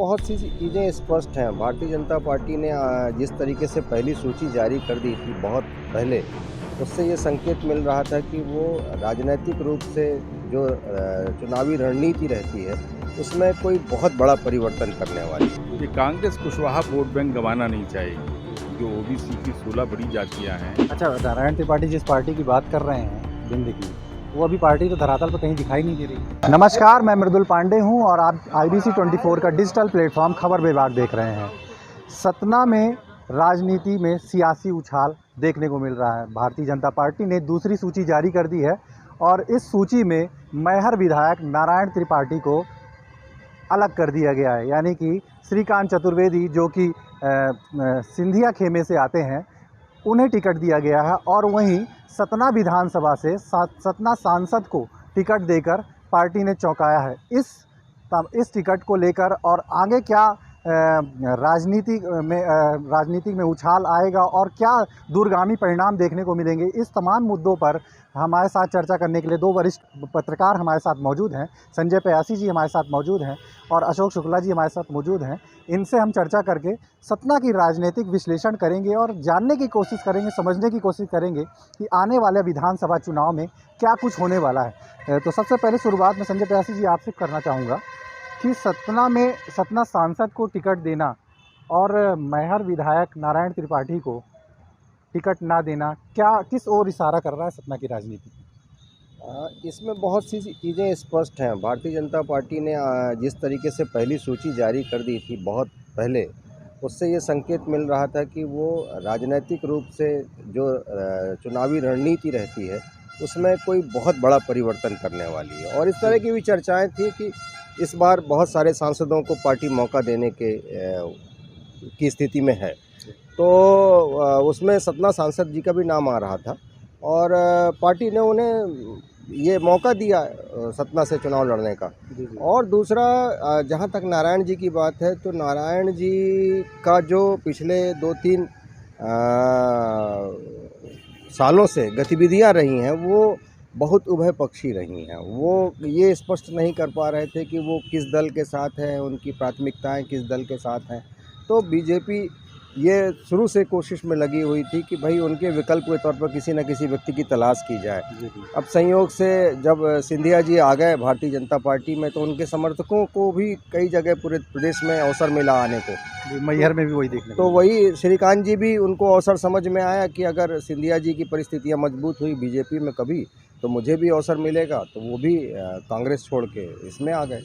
बहुत सी चीज़ें स्पष्ट हैं। भारतीय जनता पार्टी ने जिस तरीके से पहली सूची जारी कर दी थी बहुत पहले, उससे ये संकेत मिल रहा था कि वो राजनैतिक रूप से जो चुनावी रणनीति रहती है, उसमें कोई बहुत बड़ा परिवर्तन करने वाली है। कि कांग्रेस कुशवाहा वोट बैंक गंवाना नहीं चाहेगी। जो ओबीसी की 16 बड़ी जातियां हैं। अच्छा, नारायण त्रिपाठी जिस पार्टी की बात कर रहे हैं बिंद की, वो अभी पार्टी तो धरातल पर कहीं दिखाई नहीं दे रही। नमस्कार, मैं मृदुल पांडे हूं और आप IBC 24 का डिजिटल प्लेटफॉर्म खबर विभाग देख रहे हैं। सतना में राजनीति में सियासी उछाल देखने को मिल रहा है। भारतीय जनता पार्टी ने दूसरी सूची जारी कर दी है और इस सूची में मैहर विधायक नारायण त्रिपाठी को अलग कर दिया गया है, यानी कि श्रीकांत चतुर्वेदी जो कि सिंधिया खेमे से आते हैं, उन्हें टिकट दिया गया है। और वहीं सतना विधानसभा से सतना सांसद को टिकट देकर पार्टी ने चौंकाया है। इस टिकट को लेकर और आगे क्या राजनीति में उछाल आएगा और क्या दूरगामी परिणाम देखने को मिलेंगे, इस तमाम मुद्दों पर हमारे साथ चर्चा करने के लिए दो वरिष्ठ पत्रकार हमारे साथ मौजूद हैं। संजय प्यासी जी हमारे साथ मौजूद हैं और अशोक शुक्ला जी हमारे साथ मौजूद हैं। इनसे हम चर्चा करके सतना की राजनीतिक विश्लेषण करेंगे और जानने की कोशिश करेंगे, समझने की कोशिश करेंगे कि आने वाले विधानसभा चुनाव में क्या कुछ होने वाला है। तो सबसे पहले शुरुआत में संजय प्यासी जी आपसे करना चाहूँगा कि सतना सांसद को टिकट देना और मैहर विधायक नारायण त्रिपाठी को टिकट ना देना किस ओर इशारा कर रहा है सतना की राजनीति? इसमें बहुत सी चीज़ें स्पष्ट हैं। भारतीय जनता पार्टी ने जिस तरीके से पहली सूची जारी कर दी थी बहुत पहले, उससे ये संकेत मिल रहा था कि वो राजनैतिक रूप से जो चुनावी रणनीति रहती है, उसमें कोई बहुत बड़ा परिवर्तन करने वाली है। और इस तरह की भी चर्चाएं थी कि इस बार बहुत सारे सांसदों को पार्टी मौका देने की स्थिति में है। तो उसमें सतना सांसद जी का भी नाम आ रहा था और पार्टी ने उन्हें ये मौका दिया सतना से चुनाव लड़ने का। और दूसरा, जहाँ तक नारायण जी की बात है, तो नारायण जी का जो पिछले 2-3 सालों से गतिविधियाँ रही हैं, वो बहुत उभयपक्षी रही हैं। वो ये स्पष्ट नहीं कर पा रहे थे कि वो किस दल के साथ हैं, उनकी प्राथमिकताएं किस दल के साथ हैं। तो बीजेपी ये शुरू से कोशिश में लगी हुई थी कि भाई उनके विकल्प के तौर पर किसी न किसी व्यक्ति की तलाश की जाए। अब संयोग से जब सिंधिया जी आ गए भारतीय जनता पार्टी में, तो उनके समर्थकों को भी कई जगह पूरे प्रदेश में अवसर मिला आने को। मैहर में भी वही देखने तो वही श्रीकांत जी भी, उनको अवसर समझ में आया कि अगर सिंधिया जी की परिस्थितियां मजबूत हुई बीजेपी में कभी, तो मुझे भी अवसर मिलेगा। तो वो भी कांग्रेस छोड़ के इसमें आ गए।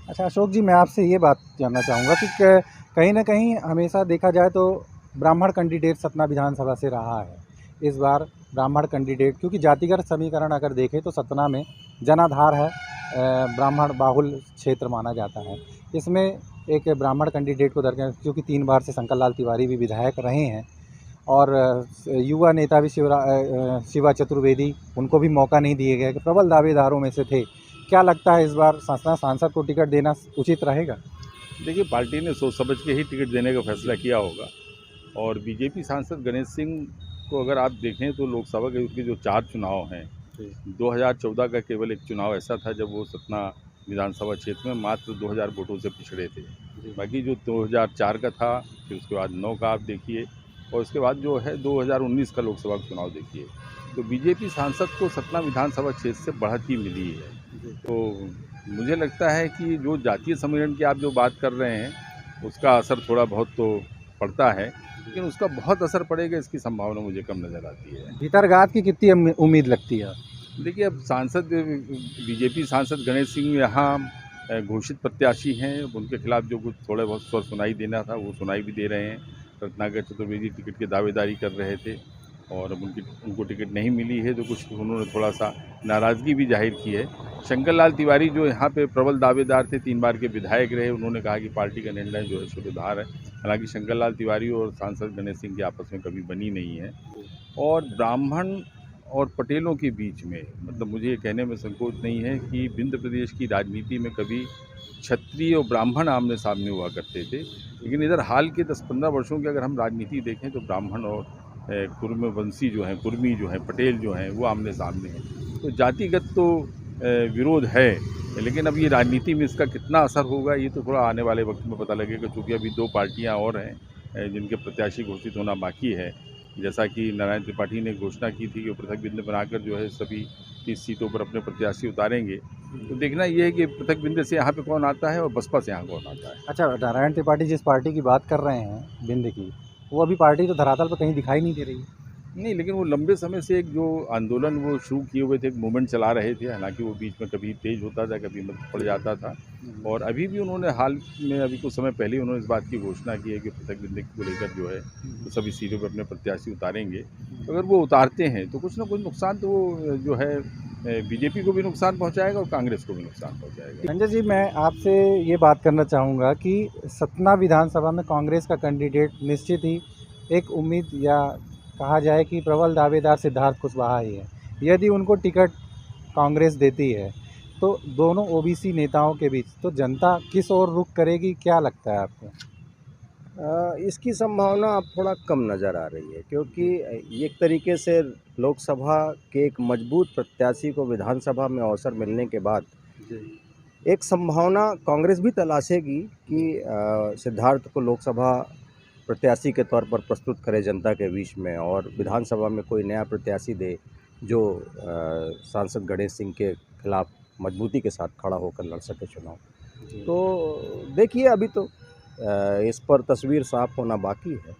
अच्छा अशोक जी, मैं आपसे ये बात जानना चाहूँगा कि कहीं ना कहीं हमेशा देखा जाए तो ब्राह्मण कैंडिडेट सतना विधानसभा से रहा है। इस बार ब्राह्मण कैंडिडेट, क्योंकि जातिगत समीकरण अगर देखें तो सतना में जनाधार है, ब्राह्मण बाहुल क्षेत्र माना जाता है। इसमें एक ब्राह्मण कैंडिडेट को दरकार, क्योंकि 3 बार से शंकर लाल तिवारी भी विधायक रहे हैं और युवा नेता भी शिवा चतुर्वेदी, उनको भी मौका नहीं दिए गए, प्रबल दावेदारों में से थे। क्या लगता है इस बार सतना सांसद को टिकट देना उचित रहेगा? देखिए, पार्टी ने सोच समझ के ही टिकट देने का फैसला किया होगा। और बीजेपी सांसद गणेश सिंह को अगर आप देखें तो लोकसभा के जो 4 चुनाव हैं, 2014 का केवल एक चुनाव ऐसा था जब वो सतना विधानसभा क्षेत्र में मात्र 2000 वोटों से पिछड़े थे। बाकी जो 2004 का था, फिर उसके बाद 9 का आप देखिए, और उसके बाद जो है 2019 का लोकसभा का चुनाव देखिए। तो बीजेपी सांसद को सतना विधानसभा क्षेत्र से बढ़त ही मिली है। तो मुझे लगता है कि जो जातीय समीकरण की आप जो बात कर रहे हैं, उसका असर थोड़ा बहुत तो पड़ता है, लेकिन उसका बहुत असर पड़ेगा इसकी संभावना मुझे कम नज़र आती है। भीतरघात की कितनी उम्मीद लगती है? देखिए, अब बीजेपी सांसद गणेश सिंह यहाँ घोषित प्रत्याशी हैं। उनके खिलाफ जो कुछ थोड़े बहुत स्वर सुनाई देना था वो सुनाई भी दे रहे हैं। रत्नाकर चतुर्वेदी टिकट की दावेदारी कर रहे थे और अब उनको टिकट नहीं मिली है, तो कुछ उन्होंने थोड़ा सा नाराज़गी भी जाहिर की है। शंकर लाल तिवारी जो यहाँ पे प्रबल दावेदार थे, 3 बार के विधायक रहे, उन्होंने कहा कि पार्टी का निर्णय जो है शुरुधार है। हालांकि शंकर लाल तिवारी और सांसद गणेश सिंह की आपस में कभी बनी नहीं है। और ब्राह्मण और पटेलों के बीच में, मतलब मुझे ये कहने में संकोच नहीं है कि विंध्य प्रदेश की राजनीति में कभी क्षत्रिय और ब्राह्मण आमने सामने हुआ करते थे, लेकिन इधर हाल के 10-15 वर्षों की अगर हम राजनीति देखें तो ब्राह्मण और कुर्मवंशी जो हैं, कुर्मी जो हैं, पटेल जो हैं, वो आमने सामने हैं। तो जातिगत तो विरोध है, लेकिन अब ये राजनीति में इसका कितना असर होगा ये तो थोड़ा आने वाले वक्त में पता लगेगा, क्योंकि अभी 2 पार्टियां और हैं जिनके प्रत्याशी घोषित होना बाकी है। जैसा कि नारायण त्रिपाठी ने घोषणा की थी कि वो पृथक बिंदु बनाकर जो है सभी 30 सीटों पर अपने प्रत्याशी उतारेंगे। तो देखना ये है कि पृथक बिंदु से यहाँ पे कौन आता है और बसपा से यहाँ कौन आता है। अच्छा, नारायण त्रिपाठी जिस पार्टी की बात कर रहे हैं बिंद की, वो अभी पार्टी तो धरातल पर कहीं दिखाई नहीं दे रही है। नहीं, लेकिन वो लंबे समय से एक जो आंदोलन वो शुरू किए हुए थे, एक मूवमेंट चला रहे थे, हालांकि वो बीच में कभी तेज़ होता था, कभी मध्य पड़ जाता था। और अभी भी उन्होंने हाल में अभी कुछ समय पहले ही उन्होंने इस बात की घोषणा की है कि पृथक बिंदु को लेकर जो है तो सभी सीटों पर अपने प्रत्याशी उतारेंगे। तो अगर वो उतारते हैं तो कुछ ना कुछ नुकसान तो वो जो है बीजेपी को भी नुकसान पहुँचाएगा और कांग्रेस को भी नुकसान पहुँचाएगा। संजय जी, मैं आपसे ये बात करना चाहूँगा कि सतना विधानसभा में कांग्रेस का कैंडिडेट निश्चित ही एक उम्मीद या कहा जाए कि प्रबल दावेदार सिद्धार्थ कुशवाहा ही है। यदि उनको टिकट कांग्रेस देती है तो दोनों ओबीसी नेताओं के बीच तो जनता किस ओर रुख करेगी, क्या लगता है आपको? इसकी संभावना अब थोड़ा कम नज़र आ रही है, क्योंकि एक तरीके से लोकसभा के एक मजबूत प्रत्याशी को विधानसभा में अवसर मिलने के बाद एक संभावना कांग्रेस भी तलाशेगी कि सिद्धार्थ को लोकसभा प्रत्याशी के तौर पर प्रस्तुत करे जनता के बीच में, और विधानसभा में कोई नया प्रत्याशी दे जो सांसद गणेश सिंह के खिलाफ मजबूती के साथ खड़ा होकर लड़ सके चुनाव। तो देखिए, अभी तो इस पर तस्वीर साफ होना बाकी है।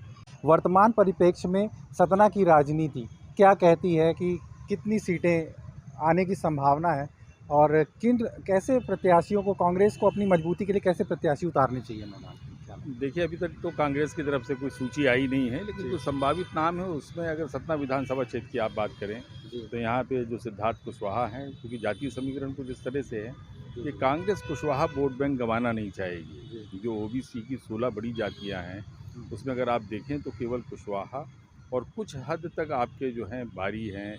वर्तमान परिप्रेक्ष्य में सतना की राजनीति क्या कहती है कि कितनी सीटें आने की संभावना है और किन कैसे प्रत्याशियों को, कांग्रेस को अपनी मजबूती के लिए कैसे प्रत्याशी उतारने चाहिए मैदान? देखिए, अभी तक तो कांग्रेस की तरफ से कोई सूची आई नहीं है, लेकिन जो संभावित नाम है उसमें अगर सतना विधानसभा क्षेत्र की आप बात करें तो यहाँ पे जो सिद्धार्थ कुशवाहा हैं, क्योंकि जातीय समीकरण कुछ इस तरह से है कि कांग्रेस कुशवाहा वोट बैंक गंवाना नहीं चाहेगी। जो ओबीसी की 16 बड़ी जातियाँ हैं उसमें अगर आप देखें तो केवल कुशवाहा और कुछ हद तक आपके जो हैं बारी हैं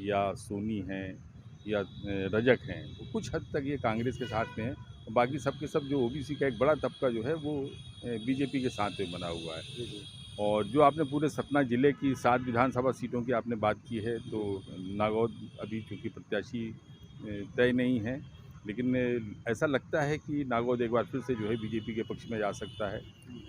या सोनी हैं या रजक हैं, वो कुछ हद तक ये कांग्रेस के साथ में है। बाकी सब के सब जो ओबीसी का एक बड़ा तबका जो है वो बीजेपी के साथ में बना हुआ है। और जो आपने पूरे सतना ज़िले की 7 विधानसभा सीटों की आपने बात की है, तो नागौद अभी चूँकि प्रत्याशी तय नहीं है, लेकिन ऐसा लगता है कि नागौद एक बार फिर से जो है बीजेपी के पक्ष में जा सकता है।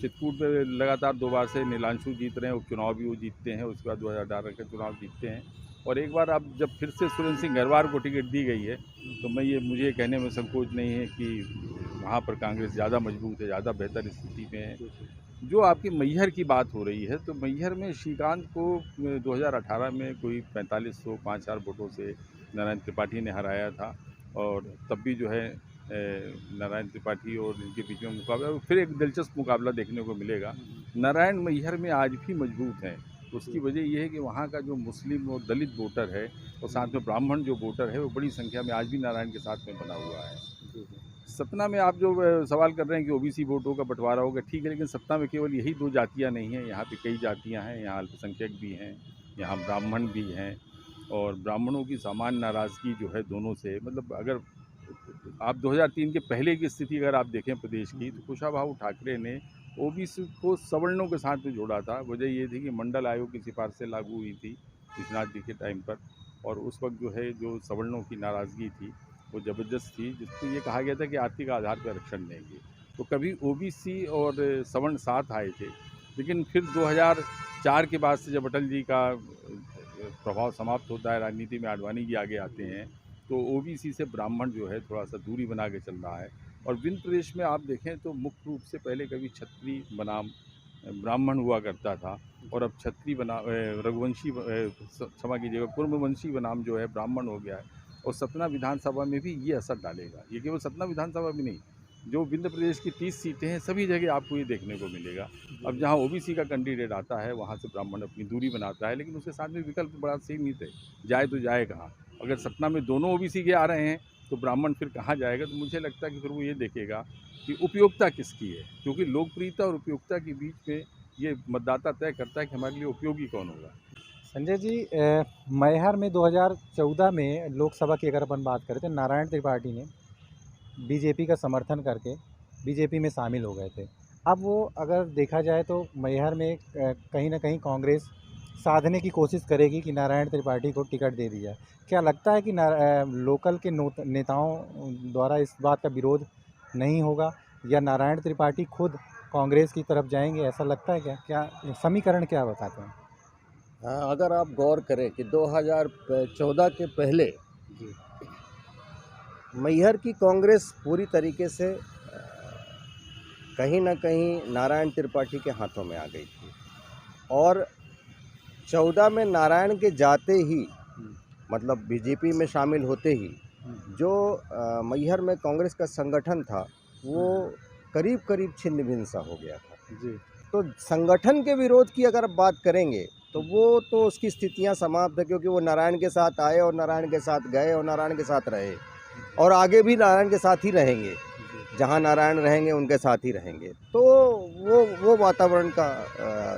चित्रकूट में लगातार 2 बार से नीलांशु जीत रहे हैं, उपचुनाव भी वो जीतते हैं, उसके बाद 2018 का चुनाव जीतते हैं। और एक बार अब जब फिर से सुरेंद्र सिंह गरवार को टिकट दी गई है तो मुझे कहने में संकोच नहीं है कि वहाँ पर कांग्रेस ज़्यादा मजबूत है, ज़्यादा बेहतर स्थिति में है। जो आपकी मैहर की बात हो रही है, तो मैहर में श्रीकांत को 2018 में कोई 4505 वोटों से नारायण त्रिपाठी ने हराया था, और तब भी जो है नारायण त्रिपाठी और इनके बीच में मुकाबला, फिर एक दिलचस्प मुकाबला देखने को मिलेगा। नारायण मैहर में आज भी मजबूत हैं। उसकी वजह ये है कि वहाँ का जो मुस्लिम और दलित वोटर है और साथ में ब्राह्मण जो वोटर है वो बड़ी संख्या में आज भी नारायण के साथ में बना हुआ है। सतना में आप जो सवाल कर रहे हैं कि ओबीसी वोटों का बंटवारा होगा, ठीक है, लेकिन सतना में केवल यही 2 जातियाँ नहीं हैं, यहाँ पे कई जातियाँ हैं। यहाँ अल्पसंख्यक भी हैं, यहाँ ब्राह्मण भी हैं, और ब्राह्मणों की सामान्य नाराज़गी जो है दोनों से, मतलब अगर आप 2003 के पहले की स्थिति अगर आप देखें प्रदेश की, तो कुशाभाऊ ठाकरे ने ओबीसी को सवर्णों के साथ में जोड़ा था। वजह ये थी कि मंडल आयोग की सिफारिशें लागू हुई थी विश्वनाथ जी के टाइम पर, और उस वक्त जो है जो सवर्णों की नाराज़गी थी वो ज़बरदस्त थी, जिसको ये कहा गया था कि आर्थिक आधार पर आरक्षण देंगे। तो कभी ओबीसी और सवर्ण साथ आए थे, लेकिन फिर 2004 के बाद से जब अटल जी का प्रभाव समाप्त होता है राजनीति में, आडवाणी जी आगे आते हैं, तो ओबीसी से ब्राह्मण जो है थोड़ा सा दूरी बना के चल रहा है। और विंध्य प्रदेश में आप देखें तो मुख्य रूप से पहले कभी छत्री बनाम ब्राह्मण हुआ करता था, और अब छत्री बनाम रघुवंशी, क्षमा कीजिएगा, कुर्मवंशी बनाम जो है ब्राह्मण हो गया है। और सतना विधानसभा में भी ये असर डालेगा। ये केवल सतना विधानसभा में नहीं, जो विंध्य प्रदेश की 30 सीटें हैं सभी जगह आपको ये देखने को मिलेगा। अब जहाँ ओबीसी का कैंडिडेट आता है वहाँ से ब्राह्मण अपनी दूरी बनाता है, लेकिन उसके साथ में विकल्प बड़ा सीमित है, जाए तो जाए कहाँ। अगर सतना में दोनों ओबीसी के आ रहे हैं तो ब्राह्मण फिर कहाँ जाएगा? तो मुझे लगता है कि फिर वो ये देखेगा कि उपयोगिता किसकी है, क्योंकि लोकप्रियता और उपयोगिता के बीच में ये मतदाता तय करता है कि हमारे लिए उपयोगी कौन होगा। संजय जी, मैहर में 2014 में लोकसभा की अगर अपन बात करें तो नारायण त्रिपाठी ने बीजेपी का समर्थन करके बीजेपी में शामिल हो गए थे। अब वो अगर देखा जाए तो मैहर में कहीं ना कहीं कांग्रेस साधने की कोशिश करेगी कि नारायण त्रिपाठी को टिकट दे दी जाए। क्या लगता है कि लोकल के नेताओं द्वारा इस बात का विरोध नहीं होगा, या नारायण त्रिपाठी खुद कांग्रेस की तरफ जाएंगे, ऐसा लगता है क्या? क्या समीकरण क्या बताते हैं? हाँ, अगर आप गौर करें कि 2014 के पहले जी मैहर की कांग्रेस पूरी तरीके से कहीं ना कहीं नारायण त्रिपाठी के हाथों में आ गई थी, और 14 में नारायण के जाते ही, मतलब बीजेपी में शामिल होते ही, जो मैहर में कांग्रेस का संगठन था वो करीब करीब छिन्न भिन्न सा हो गया था। जी तो संगठन के विरोध की अगर बात करेंगे तो वो तो उसकी स्थितियां समाप्त है, क्योंकि वो नारायण के साथ आए और नारायण के साथ गए और नारायण के साथ रहे, और आगे भी नारायण के साथ ही रहेंगे। जहां नारायण रहेंगे उनके साथ ही रहेंगे। तो वो वातावरण का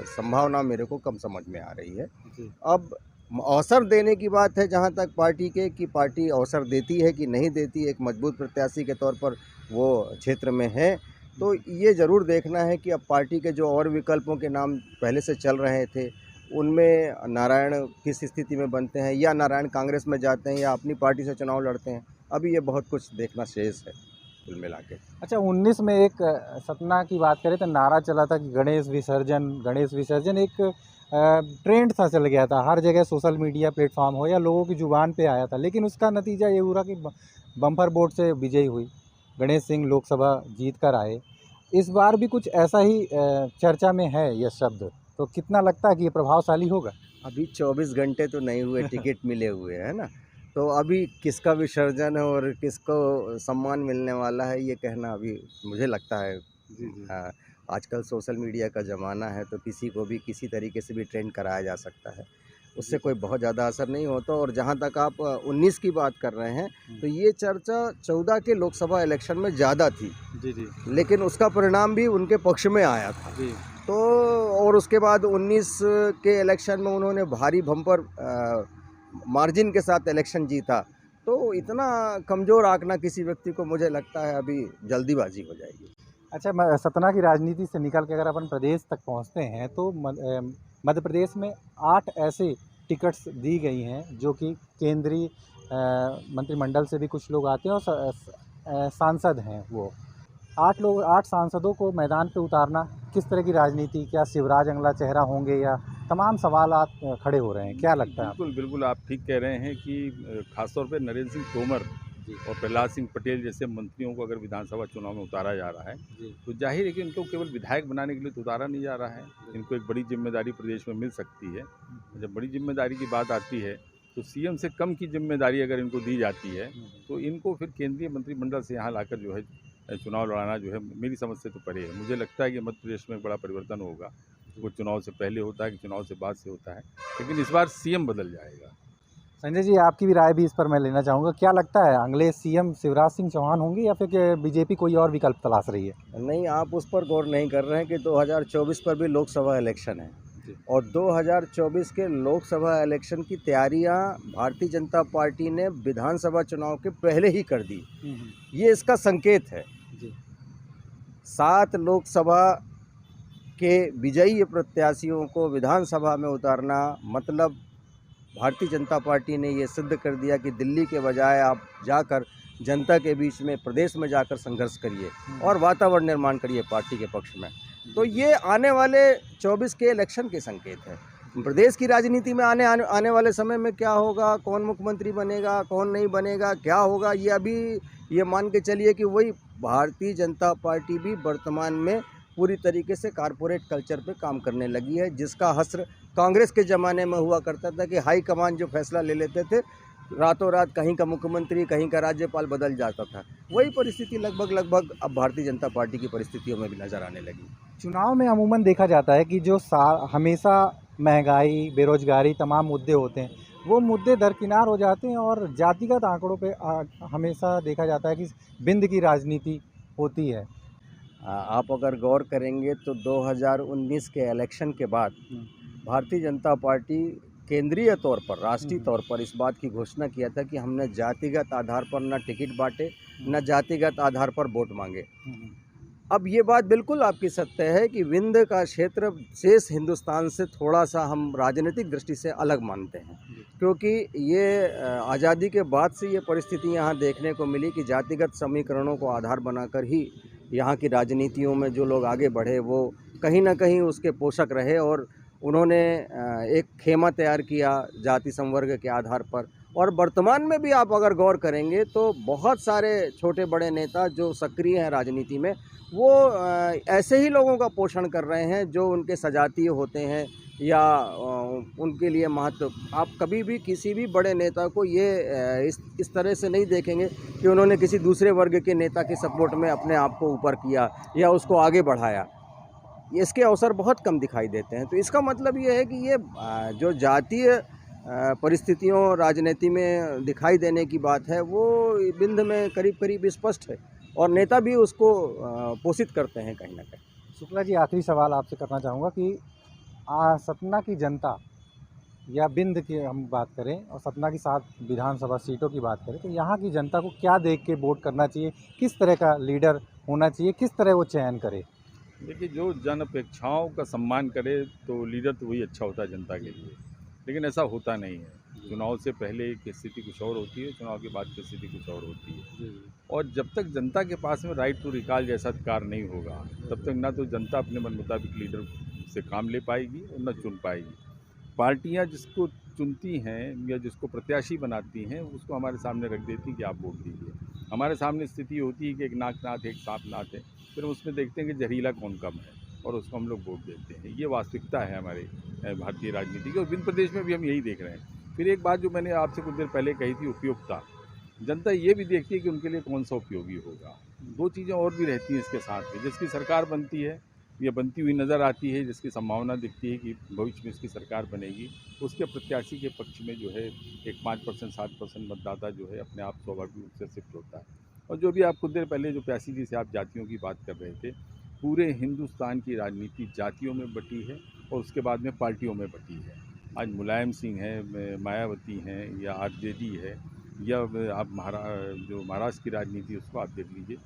संभावना मेरे को कम समझ में आ रही है। जी अब अवसर देने की बात है जहां तक पार्टी के, कि पार्टी अवसर देती है कि नहीं देती, एक मजबूत प्रत्याशी के तौर पर वो क्षेत्र में है, तो ये ज़रूर देखना है कि अब पार्टी के जो और विकल्पों के नाम पहले से चल रहे थे उनमें नारायण किस स्थिति में बनते हैं, या नारायण कांग्रेस में जाते हैं या अपनी पार्टी से चुनाव लड़ते हैं। अभी ये बहुत कुछ देखना शेष है कुल मिला के। अच्छा, 19 में एक सतना की बात करें तो नारा चला था कि गणेश विसर्जन एक ट्रेंड सा चल गया था, हर जगह सोशल मीडिया प्लेटफॉर्म हो या लोगों की ज़ुबान पे आया था, लेकिन उसका नतीजा ये हुआ कि बम्पर वोट से विजयी हुई, गणेश सिंह लोकसभा जीत कर आए। इस बार भी कुछ ऐसा ही चर्चा में है यह शब्द, तो कितना लगता है कि ये प्रभावशाली होगा? अभी 24 घंटे तो नहीं हुए टिकट मिले हुए, है ना? तो अभी किसका विसर्जन है और किसको सम्मान मिलने वाला है, ये कहना अभी मुझे लगता है। जी जी आजकल सोशल मीडिया का ज़माना है, तो किसी को भी किसी तरीके से भी ट्रेंड कराया जा सकता है, उससे कोई बहुत ज़्यादा असर नहीं होता। और जहाँ तक आप 19 की बात कर रहे हैं, तो ये चर्चा 14 के लोकसभा इलेक्शन में ज़्यादा थी, जी जी लेकिन उसका परिणाम भी उनके पक्ष में आया था। जी तो और उसके बाद 19 के इलेक्शन में उन्होंने भारी बम्पर मार्जिन के साथ इलेक्शन जीता। तो इतना कमज़ोर आंकना किसी व्यक्ति को, मुझे लगता है अभी जल्दीबाजी हो जाएगी। अच्छा, सतना की राजनीति से निकल के अगर अपन प्रदेश तक पहुंचते हैं तो मध्य प्रदेश में 8 ऐसे टिकट्स दी गई हैं जो कि केंद्रीय मंत्रिमंडल से भी कुछ लोग आते हैं और सांसद हैं। वो 8 सांसदों को मैदान पे उतारना किस तरह की राजनीति, क्या शिवराज अगला चेहरा होंगे, या तमाम सवालात खड़े हो रहे हैं, क्या लगता है? बिल्कुल बिल्कुल आप ठीक कह रहे हैं कि खासतौर पे नरेंद्र सिंह तोमर और प्रहलाद सिंह पटेल जैसे मंत्रियों को अगर विधानसभा चुनाव में उतारा जा रहा है, तो जाहिर है कि इनको केवल विधायक बनाने के लिए तो उतारा नहीं जा रहा है। इनको एक बड़ी जिम्मेदारी प्रदेश में मिल सकती है। जब बड़ी जिम्मेदारी की बात आती है तो सीएम से कम की जिम्मेदारी अगर इनको दी जाती है तो इनको फिर केंद्रीय मंत्रिमंडल से यहाँ लाकर जो है चुनाव लड़ाना जो है मेरी समझ से तो परे है। मुझे लगता है कि मध्य प्रदेश में एक बड़ा परिवर्तन होगा। वो चुनाव से पहले होता है कि चुनाव से बाद से होता है, लेकिन इस बार सीएम बदल जाएगा। संजय जी, आपकी भी राय भी इस पर मैं लेना चाहूँगा। क्या लगता है, अगले सीएम शिवराज सिंह चौहान होंगे या फिर बीजेपी कोई और विकल्प तलाश रही है? नहीं, आप उस पर गौर नहीं कर रहे हैं कि 2024 पर भी लोकसभा इलेक्शन है, और 2024 के लोकसभा इलेक्शन की तैयारियां भारतीय जनता पार्टी ने विधानसभा चुनाव के पहले ही कर दी। ये इसका संकेत है। जी 7 लोकसभा के विजयी प्रत्याशियों को विधानसभा में उतारना, मतलब भारतीय जनता पार्टी ने ये सिद्ध कर दिया कि दिल्ली के बजाय आप जाकर जनता के बीच में, प्रदेश में जाकर संघर्ष करिए और वातावरण निर्माण करिए पार्टी के पक्ष में। तो ये आने वाले 24 के इलेक्शन के संकेत है। प्रदेश की राजनीति में आने वाले समय में क्या होगा, कौन मुख्यमंत्री बनेगा, कौन नहीं बनेगा, क्या होगा, ये अभी ये मान के चलिए कि वही भारतीय जनता पार्टी भी वर्तमान में पूरी तरीके से कारपोरेट कल्चर पे काम करने लगी है, जिसका हस्र कांग्रेस के ज़माने में हुआ करता था कि हाई कमान जो फैसला ले लेते थे, रातों रात कहीं का मुख्यमंत्री, कहीं का राज्यपाल बदल जाता था। वही परिस्थिति लगभग अब भारतीय जनता पार्टी की परिस्थितियों में भी नज़र आने लगी। चुनाव में अमूमन देखा जाता है कि जो हमेशा महंगाई, बेरोजगारी, तमाम मुद्दे होते हैं, वो मुद्दे दरकिनार हो जाते हैं और जातिगत आंकड़ों पे हमेशा देखा जाता है कि बिंद की राजनीति होती है। आप अगर गौर करेंगे तो 2019 के इलेक्शन के बाद भारतीय जनता पार्टी केंद्रीय तौर पर, राष्ट्रीय तौर पर इस बात की घोषणा किया था कि हमने जातिगत आधार पर न टिकट बांटे, न जातिगत आधार पर वोट मांगे। अब ये बात बिल्कुल आपकी सत्य है कि विंध्य का क्षेत्र शेष हिंदुस्तान से थोड़ा सा हम राजनीतिक दृष्टि से अलग मानते हैं, क्योंकि ये आज़ादी के बाद से ये परिस्थिति यहाँ देखने को मिली कि जातिगत समीकरणों को आधार बनाकर ही यहाँ की राजनीतियों में जो लोग आगे बढ़े वो कहीं ना कहीं उसके पोषक रहे, और उन्होंने एक खेमा तैयार किया जाति संवर्ग के आधार पर। और वर्तमान में भी आप अगर गौर करेंगे तो बहुत सारे छोटे बड़े नेता जो सक्रिय हैं राजनीति में, वो ऐसे ही लोगों का पोषण कर रहे हैं जो उनके सजातीय होते हैं या उनके लिए महत्व। आप कभी भी किसी भी बड़े नेता को ये इस तरह से नहीं देखेंगे कि उन्होंने किसी दूसरे वर्ग के नेता के सपोर्ट में अपने आप को ऊपर किया या उसको आगे बढ़ाया। इसके अवसर बहुत कम दिखाई देते हैं। तो इसका मतलब ये है कि ये जो जातीय परिस्थितियों राजनीति में दिखाई देने की बात है वो विंध्य में करीब करीब स्पष्ट है, और नेता भी उसको पोषित करते हैं कहीं ना कहीं। शुक्ला जी, आखिरी सवाल आपसे करना चाहूँगा कि सतना की जनता या विंध्य की हम बात करें और सतना की 7 विधानसभा सीटों की बात करें, तो यहाँ की जनता को क्या देख के वोट करना चाहिए, किस तरह का लीडर होना चाहिए, किस तरह वो चयन करे? देखिए, जो जन अपेक्षाओं का सम्मान करे तो लीडर तो वही अच्छा होता है जनता के लिए, लेकिन ऐसा होता नहीं है। चुनाव से पहले की स्थिति कुछ और होती है, चुनाव के बाद की स्थिति कुछ और होती है। और जब तक जनता के पास में राइट टू रिकॉल जैसा अधिकार नहीं होगा, तब तक ना तो जनता अपने मन मुताबिक लीडर से काम ले पाएगी और न चुन पाएगी। पार्टियां जिसको चुनती हैं या जिसको प्रत्याशी बनाती हैं, उसको हमारे सामने रख देती कि आप वोट दीजिए। हमारे सामने स्थिति होती है कि एक नाकनाथ एक सांपनाथ है, फिर हम उसमें देखते हैं कि जहरीला कौन कम है और उसको हम लोग वोट देते हैं। ये वास्तविकता है हमारे भारतीय राजनीति की, और विंध्य प्रदेश में भी हम यही देख रहे हैं। फिर एक बात जो मैंने आपसे कुछ देर पहले कही थी, उपयोगिता। जनता ये भी देखती है कि उनके लिए कौन सा उपयोगी होगा। 2 चीज़ें और भी रहती हैं इसके साथ में। जिसकी सरकार बनती है या बनती हुई नज़र आती है, जिसकी संभावना दिखती है कि भविष्य में इसकी सरकार बनेगी, उसके प्रत्याशी के पक्ष में जो है एक 5% 7% मतदाता जो है अपने आप स्वाभाविक रूप से शिफ्ट होता है। और जो भी आप कुछ देर पहले जो प्यासी जी से आप जातियों की बात कर रहे थे, पूरे हिंदुस्तान की राजनीति जातियों में बटी है और उसके बाद में पार्टियों में बटी है। आज मुलायम सिंह है, मायावती हैं या आरजेडी है, या आप जो महाराष्ट्र की राजनीति उसको आप देख लीजिए,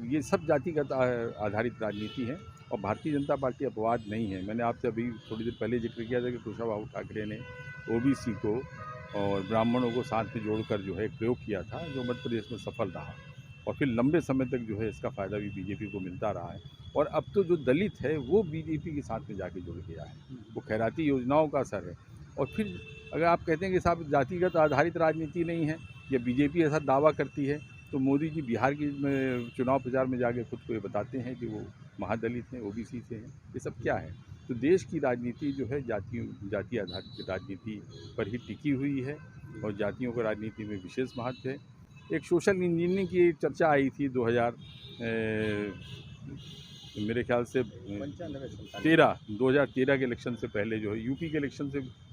ये सब जातिगत आधारित राजनीति है। और भारतीय जनता पार्टी अपवाद नहीं है। मैंने आपसे अभी थोड़ी देर पहले जिक्र किया था कि कुशाभाऊ ठाकरे ने ओबीसी को और ब्राह्मणों को साथ में जोड़कर जो है प्रयोग किया था, जो मध्य प्रदेश में सफल रहा, और फिर लंबे समय तक जो है इसका फ़ायदा भी बीजेपी को मिलता रहा है। और अब तो जो दलित है वो बीजेपी के साथ में जाके जुड़ गया है, वो खैराती योजनाओं का असर है। और फिर अगर आप कहते हैं कि साहब जातिगत आधारित राजनीति नहीं है या बीजेपी ऐसा दावा करती है, तो मोदी जी बिहार की चुनाव प्रचार में जाके खुद को ये बताते हैं कि वो महादलित हैं, ओबीसी से हैं। ये सब क्या है? तो देश की राजनीति जो है जाति आधारित राजनीति पर ही टिकी हुई है, और जातियों का राजनीति में विशेष महत्व है। एक सोशल इंजीनियरिंग की चर्चा आई थी 2000 मेरे ख्याल से 2013 के इलेक्शन से पहले, जो है यूपी के इलेक्शन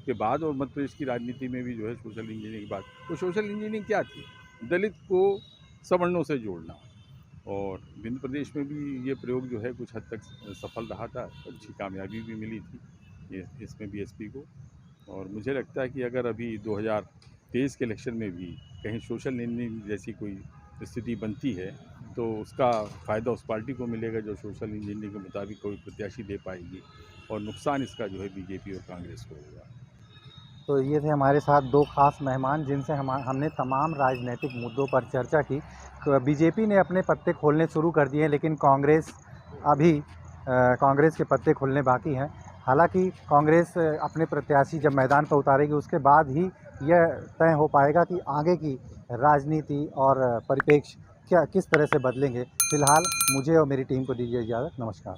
के बाद, और मध्य प्रदेश की राजनीति में भी जो है सोशल इंजीनियरिंग की बात। तो सोशल इंजीनियरिंग क्या थी? दलित को सवर्णों से जोड़ना। और विंध्य प्रदेश में भी ये प्रयोग जो है कुछ हद तक सफल रहा था, अच्छी कामयाबी भी मिली थी इसमें बीएसपी को। और मुझे लगता है कि अगर अभी 2023 के इलेक्शन में भी कहीं सोशल इंजीनियरिंग जैसी कोई स्थिति बनती है, तो उसका फ़ायदा उस पार्टी को मिलेगा जो सोशल इंजीनियरिंग के मुताबिक कोई प्रत्याशी दे पाएगी, और नुकसान इसका जो है बीजेपी और कांग्रेस को होगा। तो ये थे हमारे साथ 2 खास मेहमान जिनसे हमने तमाम राजनीतिक मुद्दों पर चर्चा की। बीजेपी ने अपने पत्ते खोलने शुरू कर दिए हैं, लेकिन कांग्रेस के पत्ते खोलने बाकी हैं। हालांकि कांग्रेस अपने प्रत्याशी जब मैदान पर उतारेगी, उसके बाद ही यह तय हो पाएगा कि आगे की राजनीति और परिप्रेक्ष्य किस तरह से बदलेंगे। फिलहाल मुझे और मेरी टीम को दीजिए इजाज़त। नमस्कार।